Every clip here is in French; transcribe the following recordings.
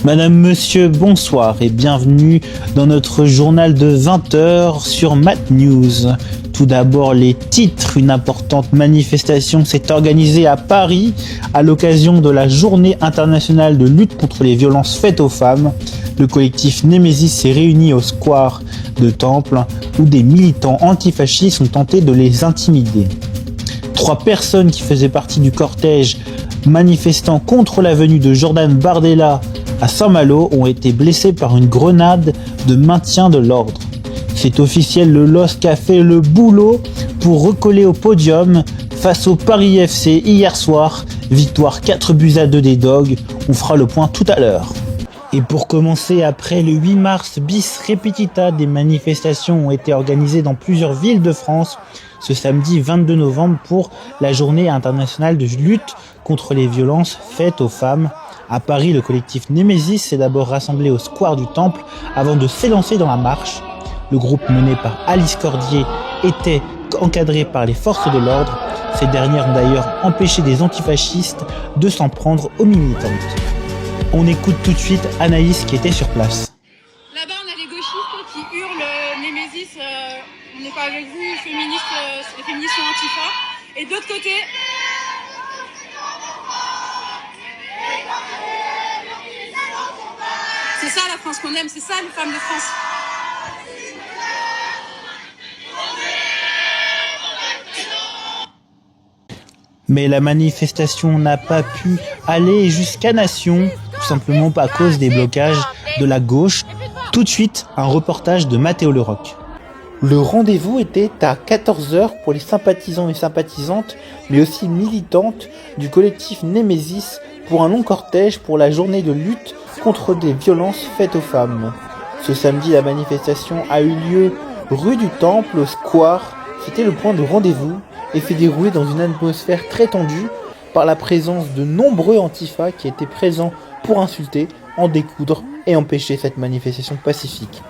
Madame, monsieur, bonsoir et bienvenue dans notre journal de 20 heures sur Mat News. Tout d'abord les titres. Une importante manifestation s'est organisée à Paris à l'occasion de la Journée internationale de lutte contre les violences faites aux femmes. Le collectif Némésis s'est réuni au square de Temple où des militants antifascistes ont tenté de les intimider. 3 personnes qui faisaient partie du cortège manifestant contre la venue de Jordan Bardella à Saint-Malo ont été blessés par une grenade de maintien de l'ordre. C'est officiel, le LOSC a fait le boulot pour recoller au podium face au Paris FC hier soir. Victoire 4-2 des Dogs, on fera le point tout à l'heure. Et pour commencer, après le 8 mars bis repetita, des manifestations ont été organisées dans plusieurs villes de France ce samedi 22 novembre pour la journée internationale de lutte contre les violences faites aux femmes. À Paris, le collectif Némésis s'est d'abord rassemblé au square du Temple avant de s'élancer dans la marche. Le groupe mené par Alice Cordier était encadré par les forces de l'ordre. Ces dernières ont d'ailleurs empêché des antifascistes de s'en prendre aux militantes. On écoute tout de suite Anaïs qui était sur place. Là-bas, on a les gauchistes qui hurlent Némésis, on n'est pas avec vous, les féministes sont antifa. Et d'autre côté, c'est ça la France qu'on aime, c'est ça les femmes de France. Mais la manifestation n'a pas pu aller jusqu'à Nation, tout simplement à cause des blocages de la gauche. Tout de suite, un reportage de Mathéo Leroc. Le rendez-vous était à 14h pour les sympathisants et sympathisantes, mais aussi militantes du collectif Némésis pour un long cortège pour la journée de lutte contre des violences faites aux femmes. Ce samedi, la manifestation a eu lieu rue du Temple, au square. C'était le point de rendez-vous et fait dérouler dans une atmosphère très tendue par la présence de nombreux antifas qui étaient présents pour insulter, en découdre et empêcher cette manifestation pacifique.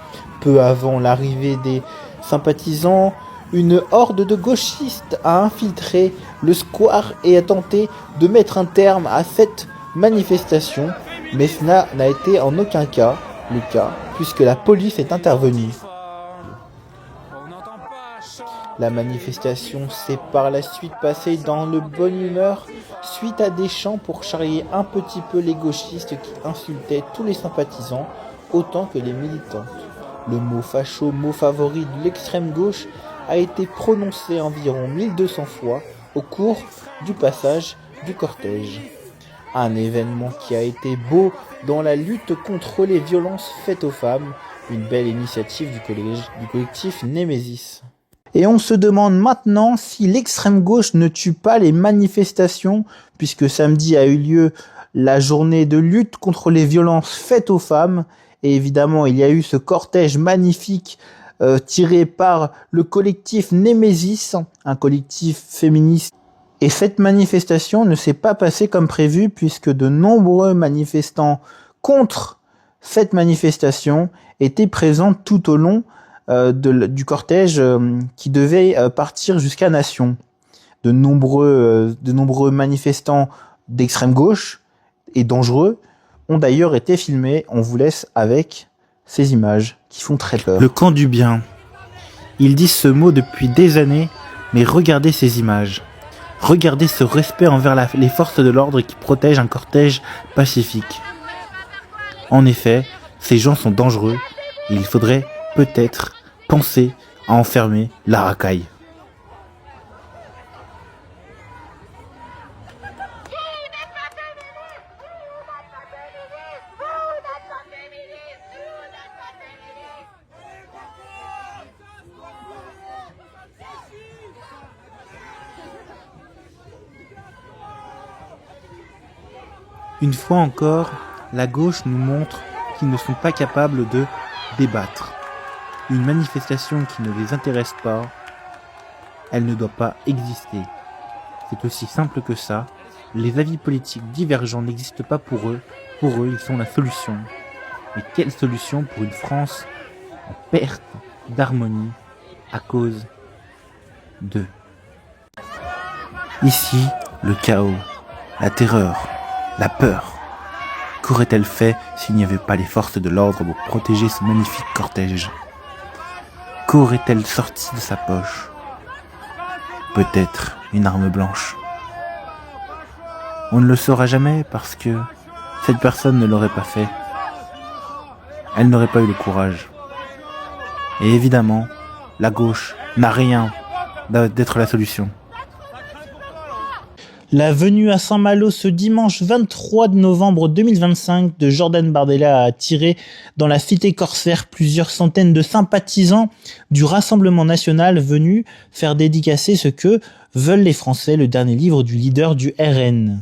Peu avant l'arrivée des sympathisants, une horde de gauchistes a infiltré le square et a tenté de mettre un terme à cette manifestation, mais cela n'a été en aucun cas le cas puisque la police est intervenue. La manifestation s'est par la suite passée dans le bonne humeur suite à des chants pour charrier un petit peu les gauchistes qui insultaient tous les sympathisants autant que les militants. Le mot facho, mot favori de l'extrême gauche, a été prononcé environ 1200 fois au cours du passage du cortège. Un événement qui a été beau dans la lutte contre les violences faites aux femmes, une belle initiative du collectif Némésis. Et on se demande maintenant si l'extrême gauche ne tue pas les manifestations, puisque samedi a eu lieu la journée de lutte contre les violences faites aux femmes. Et évidemment, il y a eu ce cortège magnifique tiré par le collectif Némésis, un collectif féministe. Et cette manifestation ne s'est pas passée comme prévu, puisque de nombreux manifestants cette manifestation étaient présents tout au long du cortège qui devait partir jusqu'à Nation. De nombreux manifestants d'extrême gauche et dangereux ont d'ailleurs été filmés. On vous laisse avec ces images qui font très peur. Le camp du bien. Ils disent ce mot depuis des années, mais regardez ces images. Regardez ce respect envers les forces de l'ordre qui protègent un cortège pacifique. En effet, ces gens sont dangereux et il faudrait peut-être penser à enfermer la racaille. Une fois encore, la gauche nous montre qu'ils ne sont pas capables de débattre. Une manifestation qui ne les intéresse pas, elle ne doit pas exister. C'est aussi simple que ça. Les avis politiques divergents n'existent pas pour eux. Pour eux, ils sont la solution. Mais quelle solution pour une France en perte d'harmonie à cause d'eux? Ici, le chaos, la terreur, la peur. qu'aurait-elle fait s'il n'y avait pas les forces de l'ordre pour protéger ce magnifique cortège? Qu'aurait-elle sorti de sa poche? Peut-être une arme blanche. On ne le saura jamais parce que cette personne ne l'aurait pas fait. Elle n'aurait pas eu le courage. Et évidemment, la gauche n'a rien d'être la solution. La venue à Saint-Malo ce dimanche 23 novembre 2025 de Jordan Bardella a attiré dans la cité corsaire plusieurs centaines de sympathisants du Rassemblement national venus faire dédicacer ce que veulent les Français, le dernier livre du leader du RN.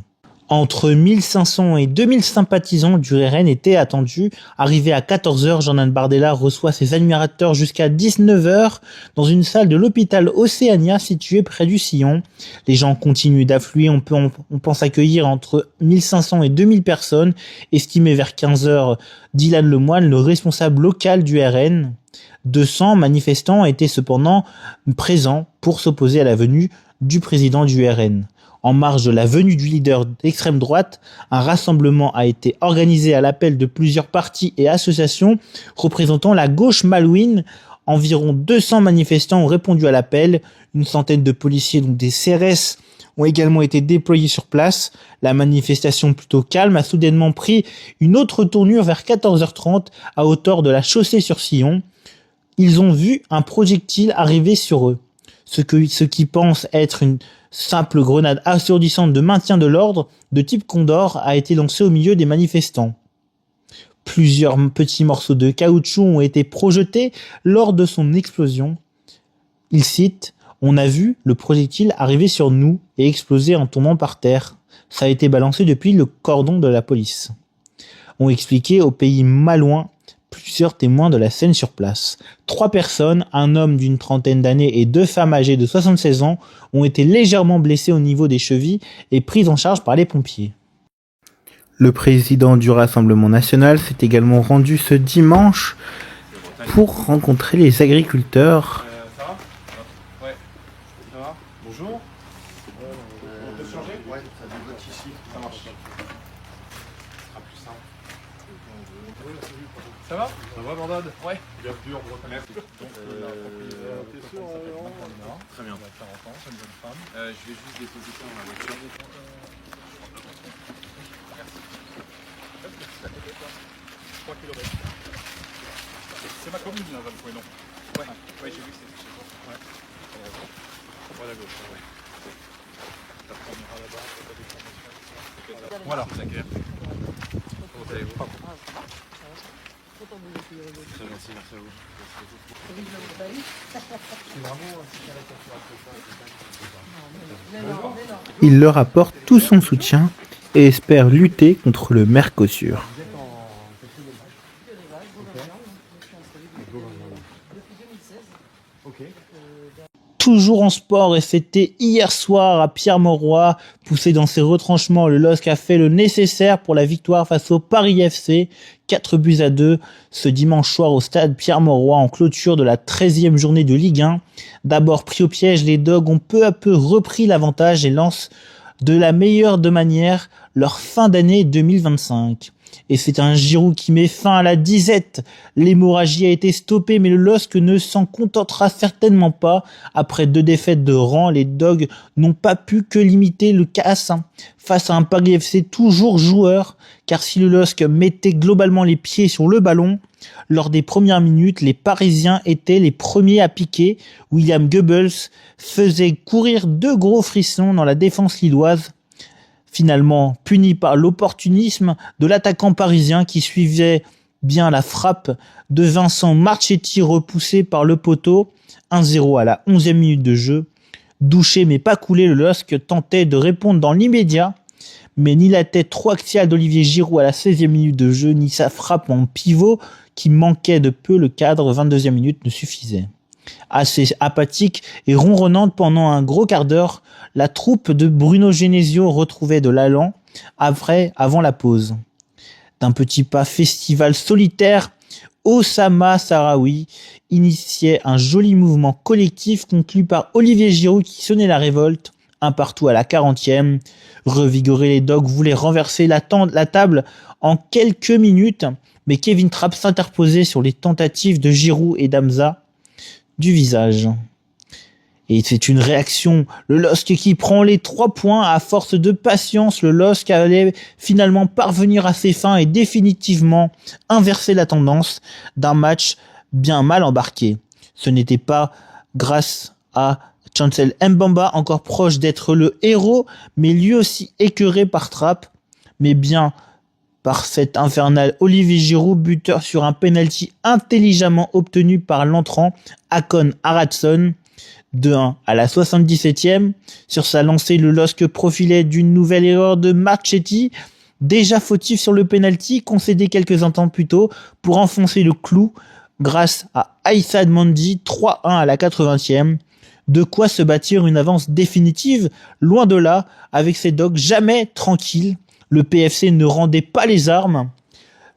Entre 1500 et 2000 sympathisants du RN étaient attendus. Arrivé à 14h, Jordan Bardella reçoit ses admirateurs jusqu'à 19h dans une salle de l'hôpital Océania située près du Sillon. Les gens continuent d'affluer. On pense accueillir entre 1500 et 2000 personnes, estimé vers 15h Dylan Lemoine, le responsable local du RN. 200 manifestants étaient cependant présents pour s'opposer à la venue du président du RN. En marge de la venue du leader d'extrême droite, un rassemblement a été organisé à l'appel de plusieurs partis et associations représentant la gauche malouine. Environ 200 manifestants ont répondu à l'appel. Une centaine de policiers, donc des CRS, ont également été déployés sur place. La manifestation plutôt calme a soudainement pris une autre tournure vers 14h30 à hauteur de la chaussée sur Sillon. Ils ont vu un projectile arriver sur eux. Ce qui pensent être une simple grenade assourdissante de maintien de l'ordre de type Condor a été lancée au milieu des manifestants. Plusieurs petits morceaux de caoutchouc ont été projetés lors de son explosion. Il cite « On a vu le projectile arriver sur nous et exploser en tombant par terre. Ça a été balancé depuis le cordon de la police. » Ont expliqué au pays malouin plusieurs témoins de la scène sur place. 3 personnes, un homme d'une trentaine d'années et 2 femmes âgées de 76 ans, ont été légèrement blessées au niveau des chevilles et prises en charge par les pompiers. Le président du Rassemblement national s'est également rendu ce dimanche pour rencontrer les agriculteurs. Ça va? Ouais. Ça va? Bonjour. On peut changer? Ouais, ça débloque ici. Ça marche. Ce sera plus simple. Ça va? Ça va, Bandade? Ouais. Bienvenue en Bretagne. Merci. Donc, t'es sûr? Très bien. 40 ans, c'est une bonne femme. Je vais juste déposer ça dans la voiture. Merci. 3 km. C'est ma commune, là, Valpoinon. Ouais, ouais, j'ai vu que c'était chez toi. Ouais. Voilà, gauche, ouais. Ça prendra là-bas. Voilà, c'est clair. Comment allez-vous? Très gentil, merci à vous. Il leur apporte tout son soutien et espère lutter contre le Mercosur. Toujours en sport, et c'était hier soir à Pierre-Mauroy, poussé dans ses retranchements, le LOSC a fait le nécessaire pour la victoire face au Paris FC, 4-2 ce dimanche soir au stade Pierre-Mauroy en clôture de la 13e journée de Ligue 1. D'abord pris au piège, les Dogs ont peu à peu repris l'avantage et lancent de la meilleure de manière leur fin d'année 2025. Et c'est un Giroud qui met fin à la disette. L'hémorragie a été stoppée, mais le LOSC ne s'en contentera certainement pas. Après 2 défaites de rang, les Dogs n'ont pas pu que limiter le casse face à un Paris FC toujours joueur, car si le LOSC mettait globalement les pieds sur le ballon, lors des premières minutes, les Parisiens étaient les premiers à piquer. William Goebbels faisait courir 2 gros frissons dans la défense lilloise. Finalement puni par l'opportunisme de l'attaquant parisien qui suivait bien la frappe de Vincent Marchetti repoussé par le poteau. 1-0 à la 11e minute de jeu. Douché mais pas coulé, le LOSC tentait de répondre dans l'immédiat, mais ni la tête trop axiale d'Olivier Giroud à la 16e minute de jeu, ni sa frappe en pivot qui manquait de peu le cadre 22e minute ne suffisait. Assez apathique et ronronnante pendant un gros quart d'heure, la troupe de Bruno Genesio retrouvait de l'allant avant la pause. D'un petit pas festival solitaire, Osama Sahraoui initiait un joli mouvement collectif conclu par Olivier Giroud qui sonnait la révolte. Un partout à la 40e. Revigorés, les Dogs voulaient renverser la table en quelques minutes, mais Kevin Trapp s'interposait sur les tentatives de Giroud et d'Hamza du visage. Et c'est une réaction. Le LOSC qui prend les 3 points à force de patience. Le LOSC allait finalement parvenir à ses fins et définitivement inverser la tendance d'un match bien mal embarqué. Ce n'était pas grâce à Chancel Mbamba, encore proche d'être le héros, mais lui aussi écœuré par Trapp, mais bien par cet infernal Olivier Giroud, buteur sur un penalty intelligemment obtenu par l'entrant Akon Aratsson. 2-1 à la 77e. Sur sa lancée, le LOSC profilait d'une nouvelle erreur de Marchetti, déjà fautif sur le penalty concédé quelques instants plus tôt pour enfoncer le clou grâce à Aïssad Mandi, 3-1 à la 80e. De quoi se bâtir une avance définitive, loin de là, avec ses Dogs jamais tranquilles. Le PFC ne rendait pas les armes.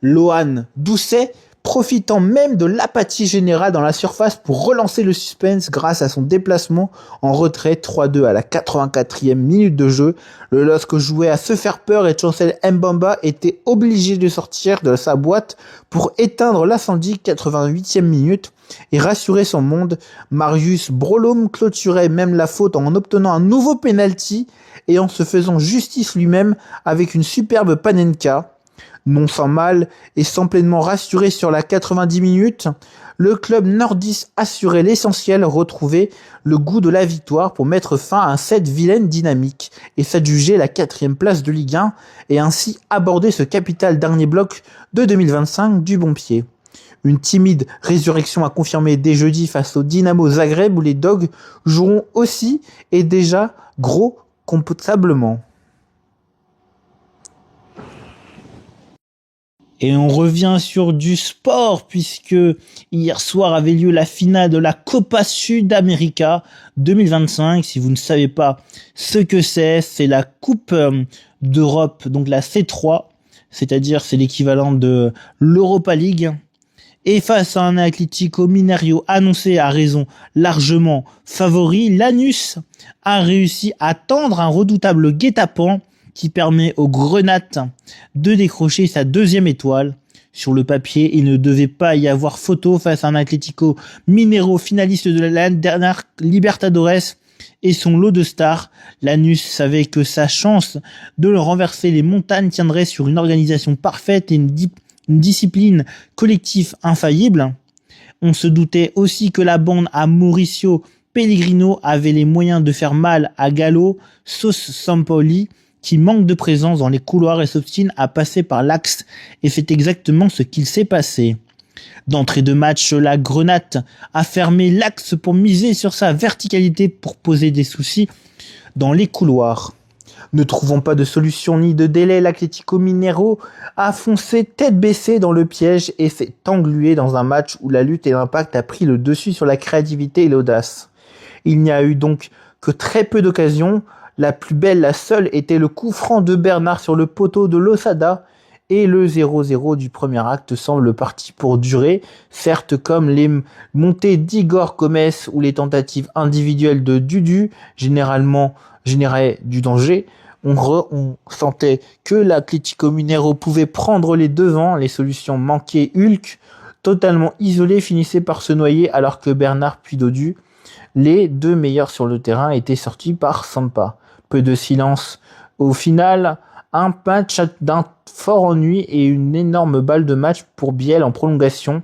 Lohan Doucet, profitant même de l'apathie générale dans la surface pour relancer le suspense grâce à son déplacement en retrait 3-2 à la 84e minute de jeu. Le LOSC jouait à se faire peur et Chancel Mbamba était obligé de sortir de sa boîte pour éteindre l'incendie 88e minute et rassurer son monde. Marius Brolom clôturait même la faute en obtenant un nouveau penalty et en se faisant justice lui-même avec une superbe panenka. Non sans mal et sans pleinement rassuré sur la 90 minutes, le club nordiste assurait l'essentiel, retrouver le goût de la victoire pour mettre fin à cette vilaine dynamique et s'adjuger la 4e place de Ligue 1 et ainsi aborder ce capital dernier bloc de 2025 du bon pied. Une timide résurrection à confirmer dès jeudi face au Dynamo Zagreb où les Dogs joueront aussi et déjà gros confortablement. Et on revient sur du sport puisque hier soir avait lieu la finale de la Copa Sudamérica 2025. Si vous ne savez pas ce que c'est la Coupe d'Europe, donc la C3, c'est-à-dire c'est l'équivalent de l'Europa League. Et face à un Atlético Mineiro annoncé à raison largement favori, Lanús a réussi à tendre un redoutable guet-apens qui permet aux Grenates de décrocher sa 2e étoile. Sur le papier, il ne devait pas y avoir photo face à un Atlético Mineiro finaliste de la dernière Libertadores et son lot de stars. Lanús savait que sa chance de le renverser les montagnes tiendrait sur une organisation parfaite et une discipline collective infaillible. On se doutait aussi que la bande à Mauricio Pellegrino avait les moyens de faire mal à Galo Sampaoli, qui manque de présence dans les couloirs et s'obstine à passer par l'axe, et c'est exactement ce qu'il s'est passé. D'entrée de match, la Grenade a fermé l'axe pour miser sur sa verticalité pour poser des soucis dans les couloirs. Ne trouvant pas de solution ni de délai, l'Atlético Mineiro a foncé tête baissée dans le piège et s'est englué dans un match où la lutte et l'impact a pris le dessus sur la créativité et l'audace. Il n'y a eu donc que très peu d'occasions. La plus belle, la seule, était le coup franc de Bernard sur le poteau de Losada et le 0-0 du premier acte semble parti pour durer. Certes, comme les montées d'Igor Gomes ou les tentatives individuelles de Dudu généraient du danger, on sentait que l'Atlético Mineiro pouvait prendre les devants, les solutions manquaient. Hulk, totalement isolé, finissait par se noyer alors que Bernard puis Dodu, les deux meilleurs sur le terrain, étaient sortis par Sampa. Peu de silence. Au final, un match d'un fort ennui et une énorme balle de match pour Biel en prolongation.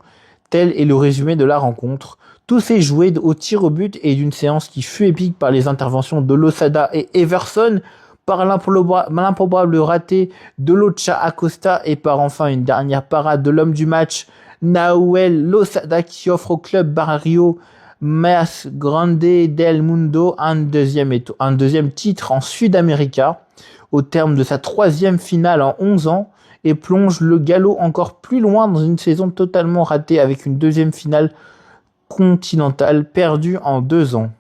Tel est le résumé de la rencontre. Tout s'est joué au tir au but et d'une séance qui fut épique par les interventions de Losada et Everson, par l'improbable raté de Locha Acosta et par enfin une dernière parade de l'homme du match, Nahuel Losada, qui offre au club Barrio Mas Grande del Mundo un deuxième titre en Sud-América au terme de sa 3e finale en 11 ans et plonge le galop encore plus loin dans une saison totalement ratée avec une 2e finale continentale perdue en 2 ans.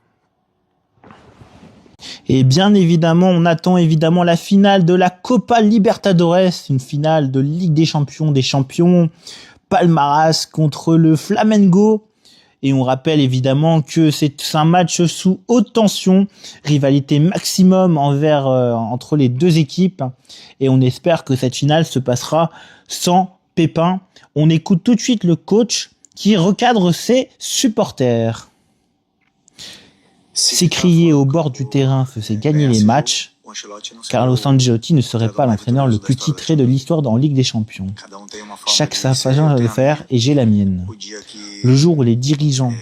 Et bien évidemment, on attend évidemment la finale de la Copa Libertadores, une finale de Ligue des Champions, Palmaras contre le Flamengo. Et on rappelle évidemment que c'est un match sous haute tension, rivalité maximum entre les deux équipes. Et on espère que cette finale se passera sans pépin. On écoute tout de suite le coach qui recadre ses supporters. S'écrier au bord du terrain faisait gagner les matchs. Carlo Ancelotti ne serait pas l'entraîneur le plus titré de l'histoire en Ligue des Champions. Chaque sa façon de le faire et j'ai la mienne. Le jour où les dirigeants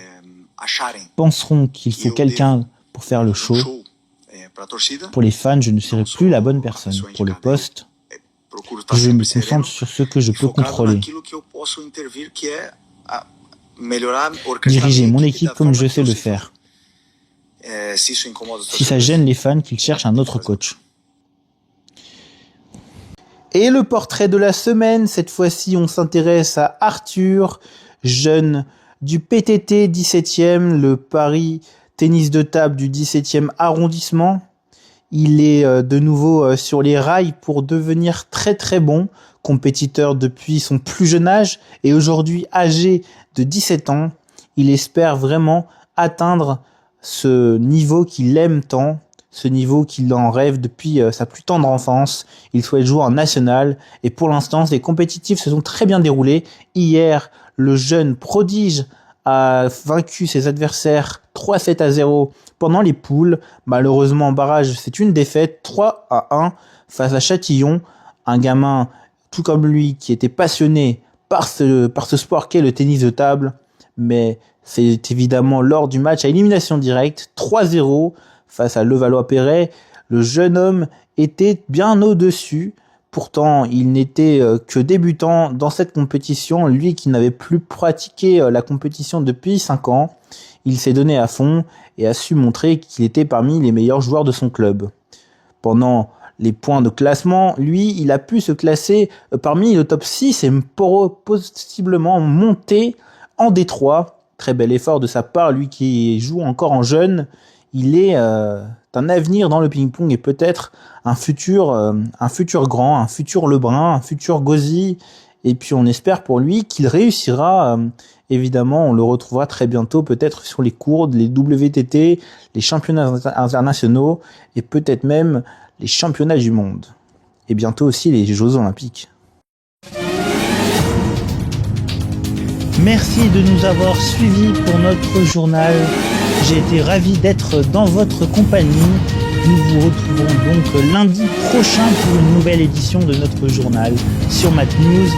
penseront qu'il faut quelqu'un pour faire le show, pour les fans, je ne serai plus la bonne personne. Pour le poste, je me concentre sur ce que je peux contrôler. Diriger mon équipe comme je sais le faire. Si ça gêne les fans, qu'ils cherchent un autre coach. Et le portrait de la semaine, cette fois-ci on s'intéresse à Arthur, jeune du PTT 17e, le Paris tennis de table du 17e arrondissement. Il est de nouveau sur les rails pour devenir très très bon, compétiteur depuis son plus jeune âge et aujourd'hui âgé de 17 ans. Il espère vraiment atteindre ce niveau qu'il aime tant, ce niveau qu'il en rêve depuis sa plus tendre enfance. Il souhaite jouer en national et pour l'instant, les compétitifs se sont très bien déroulés. Hier, le jeune prodige a vaincu ses adversaires 3-7-0 pendant les poules. Malheureusement, en barrage, c'est une défaite 3-1 face à Châtillon, un gamin tout comme lui qui était passionné par ce sport qu'est le tennis de table, mais c'est évidemment lors du match à élimination directe, 3-0 face à Levallois-Perret. Le jeune homme était bien au-dessus. Pourtant, il n'était que débutant dans cette compétition. Lui qui n'avait plus pratiqué la compétition depuis 5 ans. Il s'est donné à fond et a su montrer qu'il était parmi les meilleurs joueurs de son club. Pendant les points de classement, lui, il a pu se classer parmi le top 6 et possiblement monter en D3. Très bel effort de sa part, lui qui joue encore en jeune. Il est un avenir dans le ping-pong et peut-être un futur grand, un futur Lebrun, un futur Gauzy. Et puis on espère pour lui qu'il réussira. Évidemment, on le retrouvera très bientôt, peut-être sur les cours, les WTT, les championnats internationaux et peut-être même les championnats du monde. Et bientôt aussi les Jeux Olympiques. Merci de nous avoir suivis pour notre journal. J'ai été ravi d'être dans votre compagnie. Nous vous retrouvons donc lundi prochain pour une nouvelle édition de notre journal sur MathNews.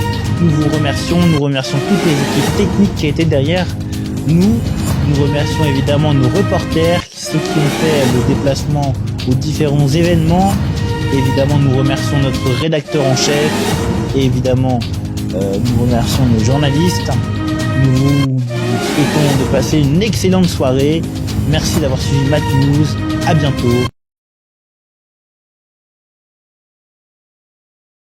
Nous remercions toutes les équipes techniques qui étaient derrière nous. Nous remercions évidemment nos reporters, ceux qui ont fait le déplacement aux différents événements. Évidemment, nous remercions notre rédacteur en chef et évidemment, nous remercions nos journalistes. Nous vous souhaitons de passer une excellente soirée. Merci d'avoir suivi MathNews. À bientôt.